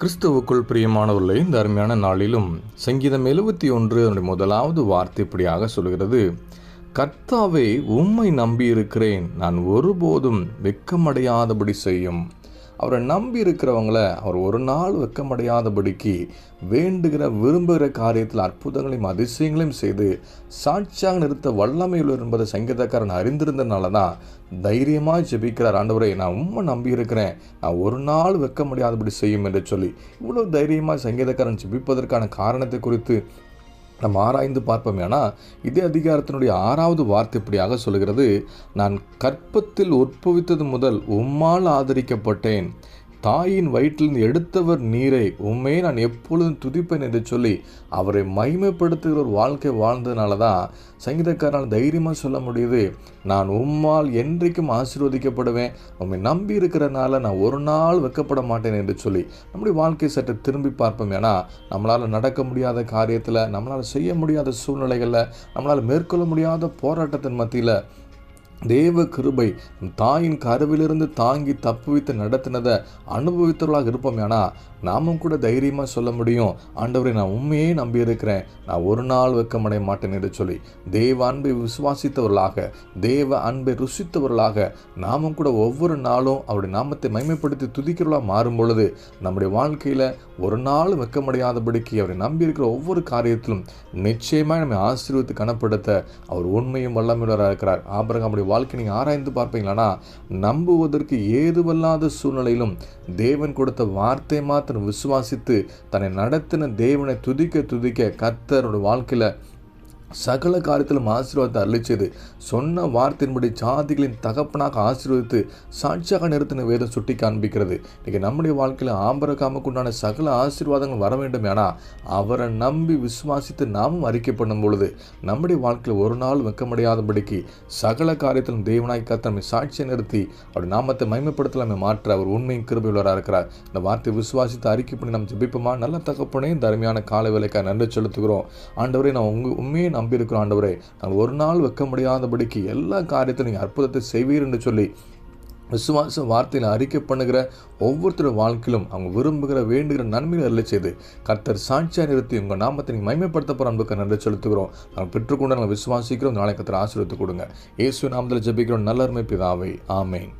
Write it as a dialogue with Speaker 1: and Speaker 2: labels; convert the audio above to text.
Speaker 1: கிறிஸ்துவுக்குள் பிரியமானவர்களே, இந்த அருமையான நாளிலும் சங்கீதம் 71 அதனுடைய முதலாவது வார்த்தை இப்படியாக சொல்கிறது: கர்த்தாவே, உம்மை நம்பியிருக்கிறேன், நான் ஒருபோதும் வெட்கமடையாதபடி செய்யும். அவரை நம்பி இருக்கிறவங்கள அவர் ஒரு நாள் வெட்கமடையாதபடிக்கு வேண்டுகிற விரும்புகிற காரியத்தில் அற்புதங்களையும் அதிசயங்களையும் செய்து சாட்சியாக நிறுத்த வல்லமையுள்ளவர் என்பதை சங்கீதக்காரன் அறிந்திருந்தனால தான் தைரியமாக ஜெபிக்கிறார். ஆண்டவரே, நான் உண்மை நம்பி இருக்கிறேன், நான் ஒரு நாள் வெட்க முடியாதபடி செய்யும் என்று சொல்லி இவ்வளோ தைரியமாக சங்கீதக்காரன் ஜெபிப்பதற்கான காரணத்தை குறித்து நம்ம ஆராய்ந்து பார்ப்போம். ஏன்னா இதே அதிகாரத்தினுடைய 6வது வார்த்தை இப்படியாக சொல்கிறது: நான் கற்பத்தில் உற்பவித்தது முதல் உம்மால் ஆதரிக்கப்பட்டேன், தாயின் வயிற்றிலிருந்து எடுத்தவர் நீரை, உம்மே நான் எப்பொழுதும் துதிப்பேன் என்று சொல்லி அவரை மகிமைப்படுத்துகிற ஒரு வாழ்க்கை வாழ்ந்ததுனால தான் சங்கீதக்காரனால் தைரியமாக சொல்ல முடியுது, நான் உம்மால் என்றைக்கும் ஆசீர்வதிக்கப்படுவேன், உம்மை நம்பி இருக்கிறனால நான் ஒரு நாள் வெட்கப்பட மாட்டேன் என்று சொல்லி நம்முடைய வாழ்க்கையை சற்று திரும்பி பார்ப்போம். ஏன்னா நம்மளால் நடக்க முடியாத காரியத்தில், நம்மளால் செய்ய முடியாத சூழ்நிலைகளில், நம்மளால் மேற்கொள்ள முடியாத போராட்டத்தின் மத்தியில் தேவ கிருபை தாயின் கருவிலிருந்து தாங்கி தப்புவித்து நடத்தினதை அனுபவித்தவர்களாக இருப்போம். ஏன்னா நாமும் கூட தைரியமாக சொல்ல முடியும், ஆண்டவரை, நான் உண்மையே நம்பி இருக்கிறேன், நான் ஒரு நாள் வெட்கமடைய மாட்டேன் என்று சொல்லி தேவ அன்பை விசுவாசித்தவர்களாக, தேவ அன்பை ருசித்தவர்களாக நாமும் கூட ஒவ்வொரு நாளும் அவருடைய நாமத்தை மகிமைப்படுத்தி துதிக்கிறவர்களாக மாறும் பொழுது நம்முடைய வாழ்க்கையில் ஒரு நாள் வெட்கமடையாதபடிக்கு அவரை நம்பி இருக்கிற ஒவ்வொரு காரியத்திலும் நிச்சயமாக நம்மை ஆசீர்வதித்து கனப்படுத்த அவர் உண்மையும் வல்லமையுள்ளவராக இருக்கிறார். ஆபிரகாமுடைய வாழ்க்கை நீங்கள் ஆராய்ந்து பார்ப்பீங்களானா, நம்புவதற்கு ஏதுவல்லாத சூழ்நிலையிலும் தேவன் கொடுத்த வார்த்தை மாத்திரம் விசுவாசித்து தன்னை நடத்தின தேவனை துதிக்க துதிக்க கர்த்தருடைய வாழ்க்கையில் சகல காரியத்திலும் ஆசீர்வாதத்தை அருளி செய்து சொன்ன வார்த்தையின்படி ஜாதிகளின் தகப்பனாக ஆசீர்வதித்து சாட்சியாக நிறுத்தின வேதம் சுட்டி காண்பிக்கிறது. இன்றைக்கி நம்முடைய வாழ்க்கையில் ஆபிரகாமுக்கு உண்டான சகல ஆசீர்வாதங்கள் வர வேண்டும். ஏன்னா அவரை நம்பி விசுவாசித்து நாமும் அறிக்கை பண்ணும் பொழுது நம்முடைய வாழ்க்கையில் ஒரு நாள் வெட்கமடையாதபடிக்கு சகல காரியத்திலும் தேவனாய் கர்த்தர் நம்மை சாட்சியை நிறுத்தி அவருடைய நாமத்தை மகிமைப்படுத்தலாமே மாற்ற அவர் உண்மையும் கிருபையுள்ளவராக இருக்கிறார். இந்த வார்த்தையை விசுவாசித்து அறிக்கை பண்ணி நம்ம ஜெபிப்போமா? நல்ல தகப்பனே, இந்த அருமையான காலை வேலைக்காக நன்றி செலுத்துகிறோம். ஆண்டவரே, நான் உண்மையை நம்பியிருக்கிறோம். ஆண்டவரே, நாங்கள் ஒரு நாள் வெட்க முடியாதபடிக்கு எல்லா காரியத்திலும் நீங்கள் அற்புதத்தை செய்வீர் என்று சொல்லி விசுவாச வார்த்தையில் அறிக்கை பண்ணுகிற ஒவ்வொருத்தருடைய வாழ்க்கையிலும் அவங்க விரும்புகிற வேண்டுகிற நன்மைகளை அருளி செய்து கர்த்தர் சாட்சியாக நிறுத்தி உங்கள் நாமத்தை நீங்கள் மகிமைப்படுத்த போகிற அன்புக்கு நன்றி செலுத்துகிறோம். நாங்கள் பெற்றுக்கொண்டு நாங்கள் விசுவாசிக்கிறோம். நாளை கர்த்தர் ஆசீர்வதித்து கொடுங்க. இயேசு நாமத்தில் ஜெபிக்கிறோம் நல்ல அருமை பிதாவே, ஆமேன்.